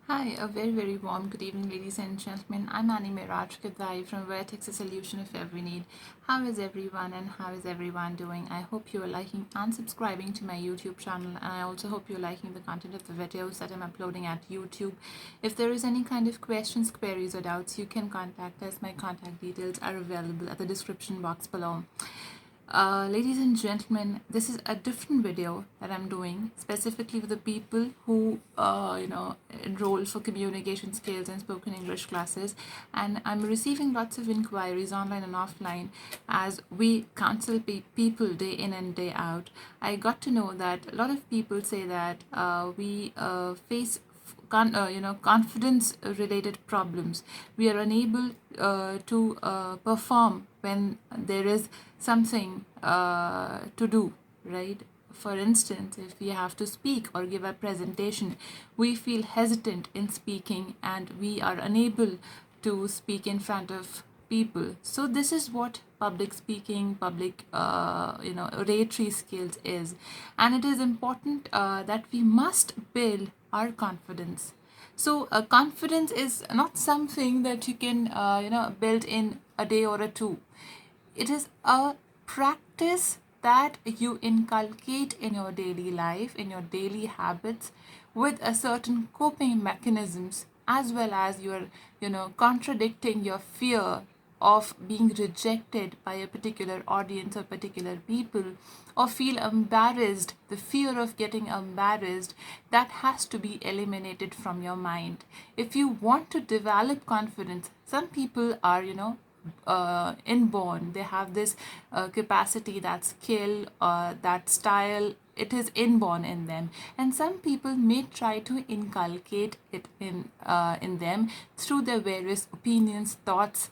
Hi, a very warm good evening, ladies and gentlemen. I'm Annie Kidwai from Where Takes a Solution of Every Need. How is everyone and how is everyone doing? I hope you are liking and subscribing to my YouTube channel, and I also hope you're liking the content of the videos that I'm uploading at YouTube. If there is any kind of questions, queries, or doubts, you can contact us. My contact details are available at the description box below. Ladies and gentlemen, this is a different video that I'm doing specifically for the people who enroll for communication skills and spoken English classes, and I'm receiving lots of inquiries online and offline as we counsel people day in and day out. I got to know that a lot of people say that we face confidence related problems. We are unable to perform when there is something to do, right? For instance, if we have to speak or give a presentation, we feel hesitant in speaking and we are unable to speak in front of people. So this is what public speaking, public oratory skills is, and it is important that we must build our confidence. So confidence is not something that you can build in a day or a two. It is a practice that you inculcate in your daily life, in your daily habits, with a certain coping mechanisms, as well as you're contradicting your fear of being rejected by a particular audience or particular people, or feel embarrassed, the fear of getting embarrassed, that has to be eliminated from your mind. If you want to develop confidence, some people are inborn. They have this capacity, that skill, that style. It is inborn in them, and some people may try to inculcate it in them through their various opinions, thoughts,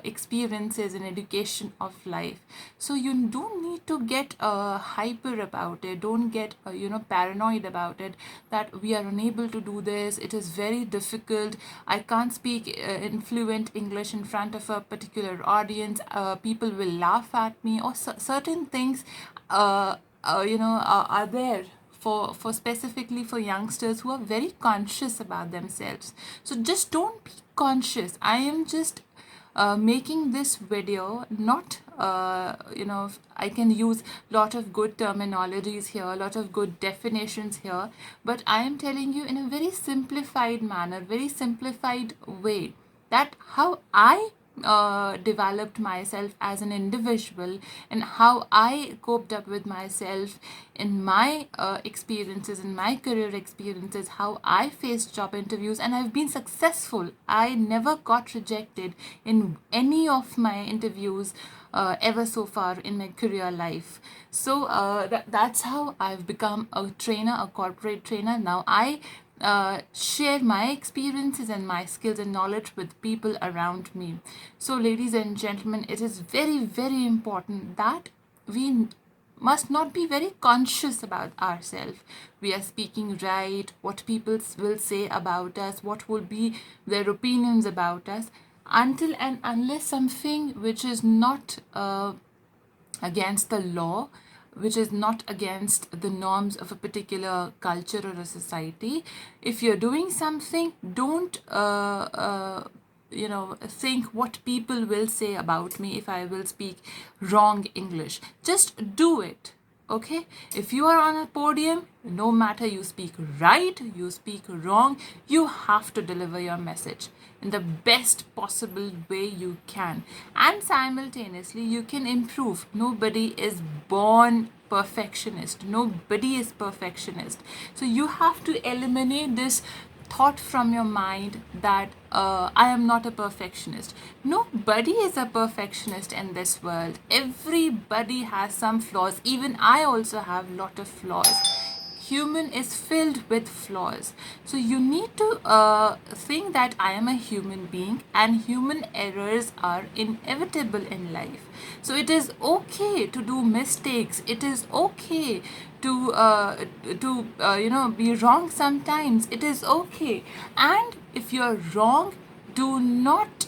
experiences and education of life. So you don't need to get hyper about it. Don't get paranoid about it, that we are unable to do this, it is very difficult, I can't speak in fluent English in front of a particular audience, people will laugh at me, or certain things are there for specifically for youngsters who are very conscious about themselves. So just don't be conscious. I am just making this video, not I can use lot of good terminologies here, a lot of good definitions here, but I am telling you in a very simplified manner, very simplified way, that how I developed myself as an individual and how I coped up with myself in my experiences, in my career experiences, how I faced job interviews and I've been successful. I never got rejected in any of my interviews ever so far in my career life. So that's how I've become a trainer, a corporate trainer. Now I share my experiences and my skills and knowledge with people around me. So, ladies and gentlemen, it is very important that we must not be very conscious about ourselves. We are speaking right, what people will say about us, what will be their opinions about us, until and unless something which is not against the law, which is not against the norms of a particular culture or a society. If you're doing something, don't think what people will say about me if I will speak wrong English. Just do it. Okay, if you are on a podium, no matter you speak right, you speak wrong, you have to deliver your message in the best possible way you can, and simultaneously you can improve. Nobody is born perfectionist, nobody is perfectionist. So you have to eliminate this thought from your mind that I am not a perfectionist. Nobody is a perfectionist in this world. Everybody has some flaws. Even I also have a lot of flaws. Human is filled with flaws. So you need to think that I am a human being and human errors are inevitable in life. So it is okay to do mistakes. It is okay to be wrong sometimes. It is okay. And if you're wrong, do not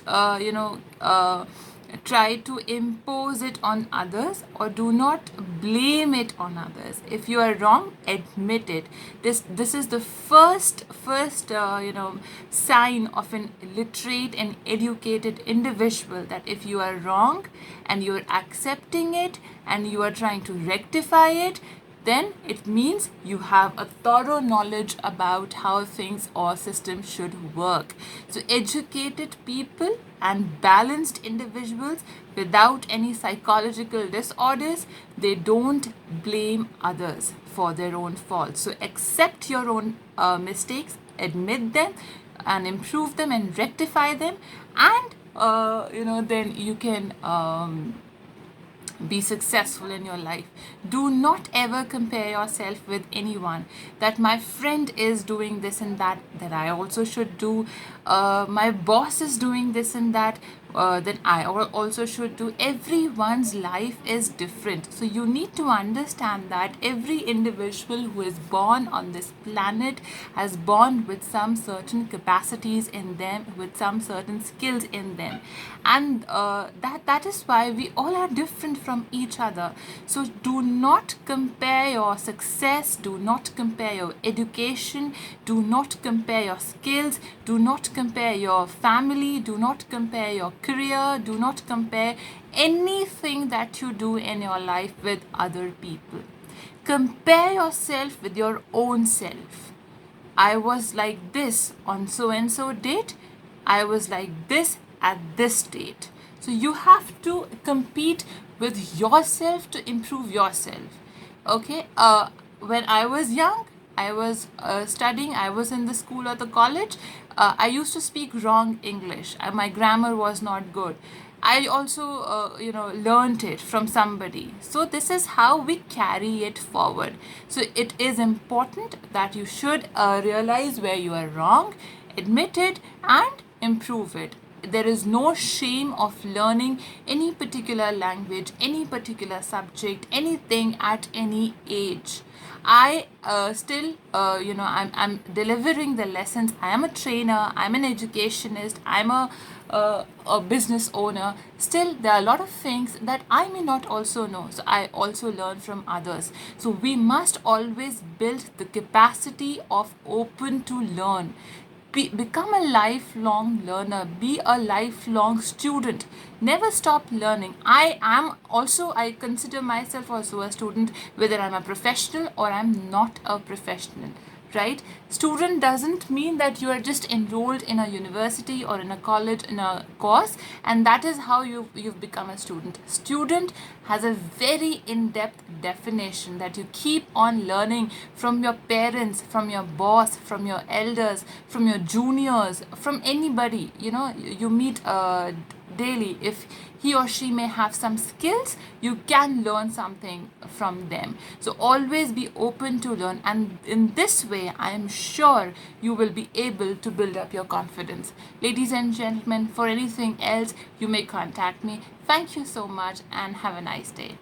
try to impose it on others, or do not blame it on others. If you are wrong, admit it. This is the first sign of an literate and educated individual, that if you are wrong and you are accepting it and you are trying to rectify it, then it means you have a thorough knowledge about how things or systems should work. So educated people and balanced individuals without any psychological disorders, they don't blame others for their own faults. So accept your own mistakes, admit them and improve them and rectify them, and then you can be successful in your life. Do not ever compare yourself with anyone, that my friend is doing this and that I also should do. My boss is doing this and that, then I also should do. Everyone's life is different. So you need to understand that every individual who is born on this planet has born with some certain capacities in them, with some certain skills in them, and that is why we all are different from each other. So do not compare your success, do not compare your education, do not compare your skills, do not compare your family, do not compare your career, do not compare anything that you do in your life with other people. Compare yourself with your own self. I was like this on so and so date, I was like this at this date. So you have to compete with yourself to improve yourself. Okay, when I was young, I was studying, I was in the school or the college, I used to speak wrong English. My grammar was not good. I also, learned it from somebody. So this is how we carry it forward. So it is important that you should realize where you are wrong, admit it, and improve it. There is no shame of learning any particular language, any particular subject, anything at any age. I still, I'm delivering the lessons. I am a trainer, I'm an educationist, I'm a business owner. Still, there are a lot of things that I may not also know. So I also learn from others. So we must always build the capacity of open to learn. Become a lifelong learner, be a lifelong student, never stop learning. I consider myself also a student, whether I'm a professional or I'm not a professional, right? Student doesn't mean that you are just enrolled in a university or in a college in a course and that is how you've become a student. Student has a very in-depth definition, that you keep on learning from your parents, from your boss, from your elders, from your juniors, from anybody you meet daily. If he or she may have some skills, you can learn something from them. So always be open to learn, and in this way I am sure you will be able to build up your confidence. Ladies and gentlemen, for anything else you may contact me. Thank you so much and have a nice day.